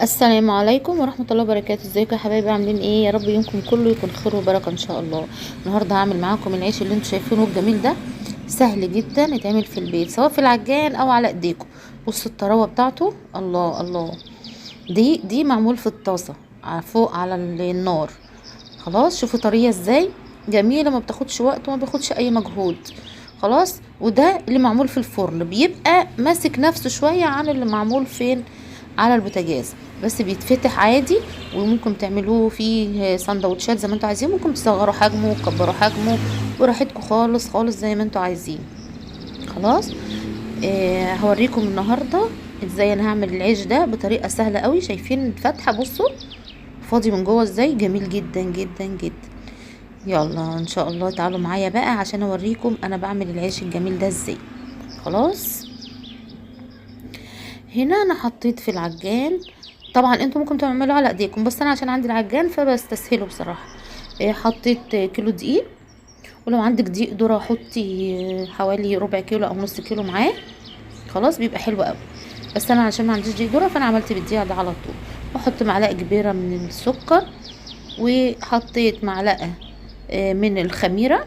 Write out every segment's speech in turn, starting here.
السلام عليكم ورحمة الله وبركاته. ازيكم يا حبايبي؟ عاملين ايه؟ يا رب يومكم كله يكون خير وبركة ان شاء الله. النهارده هعمل معاكم العيش اللي انتوا شايفينه الجميل ده. سهل جدا يتعمل في البيت سواء في العجان او على ايديكم. بصوا الطراوه بتاعته، الله الله. دي معمول في الطاسة فوق على النار. خلاص، شوفوا طريقة ازاي جميلة، ما بتاخدش وقت وما بياخدش اي مجهود. خلاص، وده اللي معمول في الفرن بيبقى ماسك نفسه شوية عن اللي معمول فين، على البوتاجاز. بس بيتفتح عادي، وممكن تعملوه فيه سندوتشات زي ما انتوا عايزين. ممكن تصغروا حجمه وتكبروا حجمه براحتكم خالص خالص زي ما انتوا عايزين. خلاص. هوريكم النهارده ازاي انا هعمل العيش ده بطريقه سهله قوي. شايفين الفتحه؟ بصوا فاضي من جوه ازاي، جميل جدا جدا جدا. يلا ان شاء الله تعالوا معايا بقى عشان اوريكم انا بعمل العيش الجميل ده ازاي. خلاص. هنا انا حطيت في العجان، طبعا انتوا ممكن تعملوا على ايديكم بس انا عشان عندي العجان فبستسهله بصراحه. حطيت كيلو دقيق، ولو عندك دقيق ذره حطي حوالي ربع كيلو او نص كيلو معاه. خلاص بيبقى حلو قوي. بس انا عشان ما عنديش دقيق ذره فانا عملت بالدقيق ده على طول. واحط معلقه كبيره من السكر، وحطيت معلقه من الخميره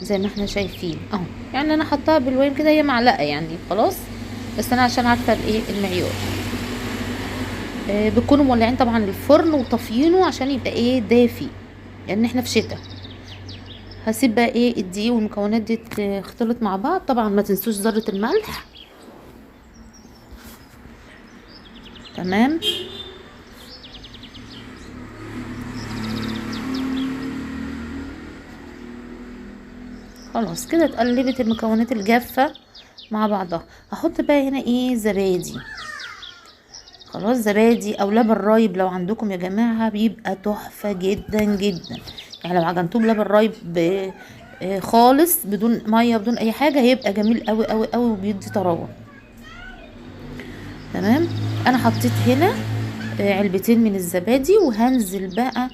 زي ما احنا شايفين اهو. يعني انا حطها بالوين كده، هي معلقه يعني خلاص، بس انا عشان عارفه الايه المعيار. بتكونوا مولعين طبعا الفرن وطافيينه عشان يبقى ايه دافي، لان احنا في شتاء. هسيب بقى ايه الدقيق والمكونات دي تختلط مع بعض. طبعا ما تنسوش ذره الملح. تمام. خلاص كده اتقلبت المكونات الجافة مع بعضها. هحط بقى هنا ايه زبادي. خلاص، زبادي او لبن رايب لو عندكم يا جماعة بيبقى تحفة جدا جدا. يعني لو عجنتوه بلبن رايب خالص بدون مية بدون اي حاجة هيبقى جميل قوي قوي قوي وبيدي طراوة. تمام. انا حطيت هنا علبتين من الزبادي، وهنزل بقى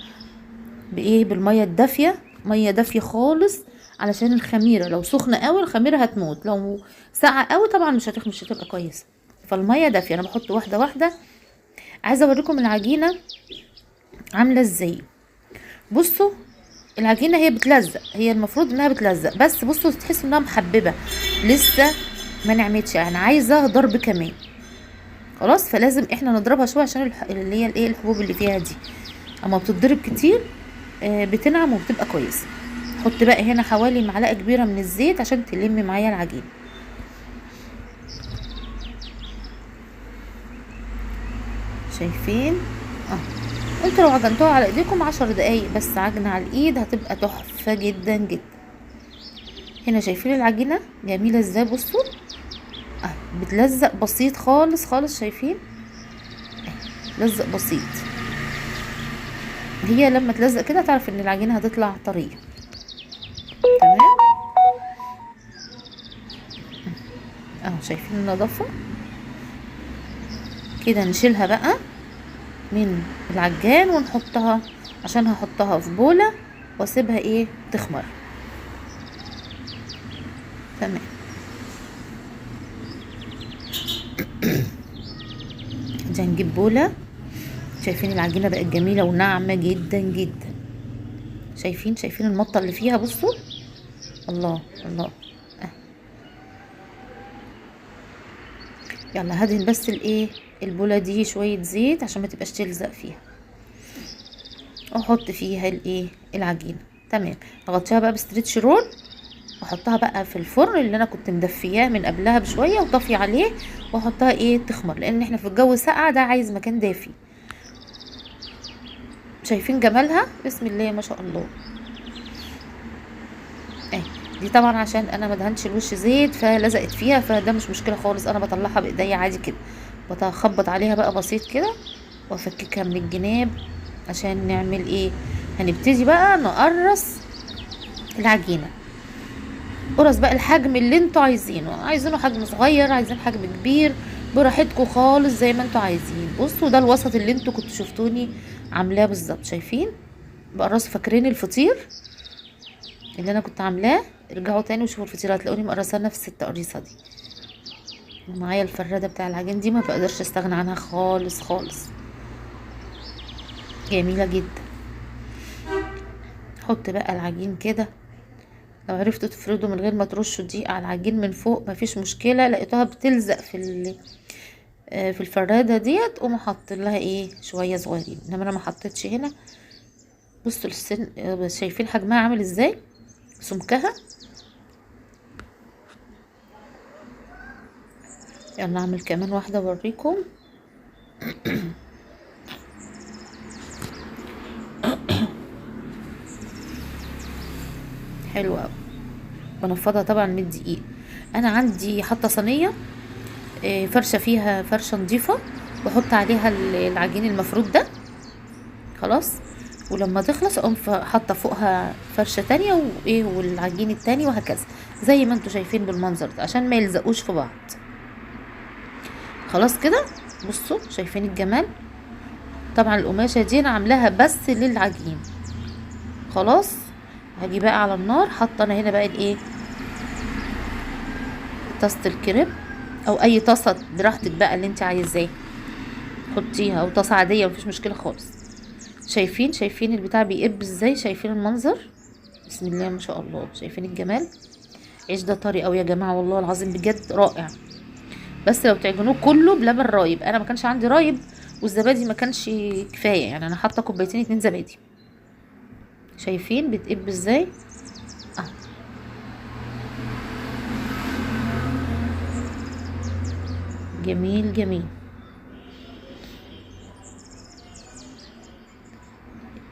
بايه بالمية الدافية، مية دافية خالص. علشان الخميرة لو سخنة قوي الخميرة هتموت، لو ساقعة قوي طبعا مش هتبقى كويسة. فالمية دافية، انا بحط واحدة واحدة. عايزة اوريكم العجينة عاملة ازاي. بصوا العجينة هي بتلزق، هي المفروض انها بتلزق، بس بصوا تحسوا انها محببة لسه ما نعمتش، يعني عايزة ضرب كمان. خلاص، فلازم احنا نضربها شوية عشان اللي هي الايه الحبوب اللي فيها دي اما بتتضرب كتير بتنعم وبتبقى كويسة. حط بقى هنا حوالي معلقة كبيرة من الزيت عشان تلم معايا العجينة. شايفين؟ انتوا لو عجنتوها على ايديكم 10 دقايق بس عجن على الايد هتبقى تحفة جدا جدا. هنا شايفين العجينة جميلة ازاي؟ بصوا بتلزق بسيط خالص خالص. شايفين؟ لزق بسيط. هي لما تلزق كده تعرف ان العجينة هتطلع طرية. تمام. شايفين النظافة؟ كده نشيلها بقى من العجان ونحطها، عشان هحطها في بولة واسيبها ايه تخمر. تمام. دي هنجيب بولة. شايفين العجينة بقت جميلة وناعمة جدا جدا. شايفين المطة اللي فيها؟ بصوا الله الله. يلا هدهن بس الايه البولة دي شوية زيت عشان ما تبقاش تلزق فيها، واحط فيها الايه العجينة. تمام. اغطيها بقى بستريتش رول واحطها بقى في الفرن اللي انا كنت مدفياه من قبلها بشويه وطفي عليه، واحطها ايه تخمر، لان احنا في الجو ساقع ده عايز مكان دافي. شايفين جمالها؟ بسم الله ما شاء الله. دي طبعا عشان انا ما دهنتش الوش زيت فلزقت فيها، فده مش مشكله خالص، انا بطلعها بايديا عادي كده. بخبط عليها بقى بسيط كده وافككها من الجناب عشان نعمل ايه. هنبتدي بقى نقرص العجينه. قرص بقى الحجم اللي انتوا عايزينه حجم صغير، عايزين حجم كبير، براحتكم خالص زي ما انتوا عايزين. بصوا ده الوسط اللي انتوا كنتوا شفتوني عاملاه بالظبط. شايفين بقرصه؟ فاكرين الفطير اللي انا كنت عاملاه؟ ارجعوا تاني وشوفوا الفطيره هتلاقوني مقرصه نفس التقريصه دي. ومعايا الفرادة بتاع العجين دي ما بقدرش استغنى عنها خالص خالص، جميلة جدا. حط بقى العجين كده، لو عرفتوا تفردوا من غير ما ترشوا دقيق على العجين من فوق مفيش مشكله. لقيتوها بتلزق في الفراده ديت، قوموا حاطين لها ايه شويه صغيرين، انما انا ما حطيتش هنا. بصوا السن، شايفين حجمها عامل ازاي، سمكها. يلا اعمل كمان واحده اوريكم. حلوه قوي. بنفضها طبعا من الدقيق. انا عندي حاطه صينيه فرشه فيها فرشه نظيفه، بحط عليها العجين المفروض ده خلاص، ولما تخلص اقوم حاطه فوقها فرشه تانية وايه والعجين التاني، وهكذا زي ما انتوا شايفين بالمنظر ده عشان ما يلزقوش في بعض. خلاص كده، بصوا شايفين الجمال. طبعا القماشه دي انا عاملاها بس للعجين. خلاص هاجي بقى على النار، حاطه انا هنا بقى الايه، طاسه الكريب او اي طاسه براحتك بقى اللي انت عايزاه حطيها، او طاسه عاديه مفيش مشكله خالص. شايفين البتاع بيقب ازاي، شايفين المنظر، بسم الله ما شاء الله، شايفين الجمال. عيش ده طري قوي يا جماعه والله العظيم بجد رائع، بس لو تعجنوه كله بلبن رايب. انا ما كانش عندي رايب والزبادي ما كانش كفايه، يعني انا حاطه كوبايتين 2 زبادي. شايفين بتقب ازاي. جميل جميل.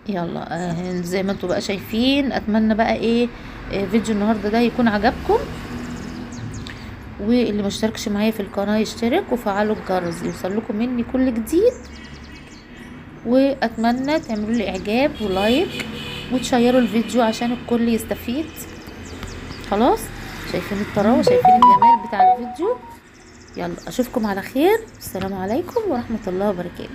يلا زي ما انتوا بقى شايفين. اتمنى بقى ايه فيديو النهارده ده يكون عجبكم، واللي مشتركش معايا في القناه يشترك وفعلوا الجرس يوصلكم مني كل جديد. واتمنى تعملوا لي اعجاب ولايك وتشيروا الفيديو عشان الكل يستفيد. خلاص شايفين الطراوه، شايفين الجمال بتاع الفيديو. يلا اشوفكم على خير، السلام عليكم ورحمه الله وبركاته.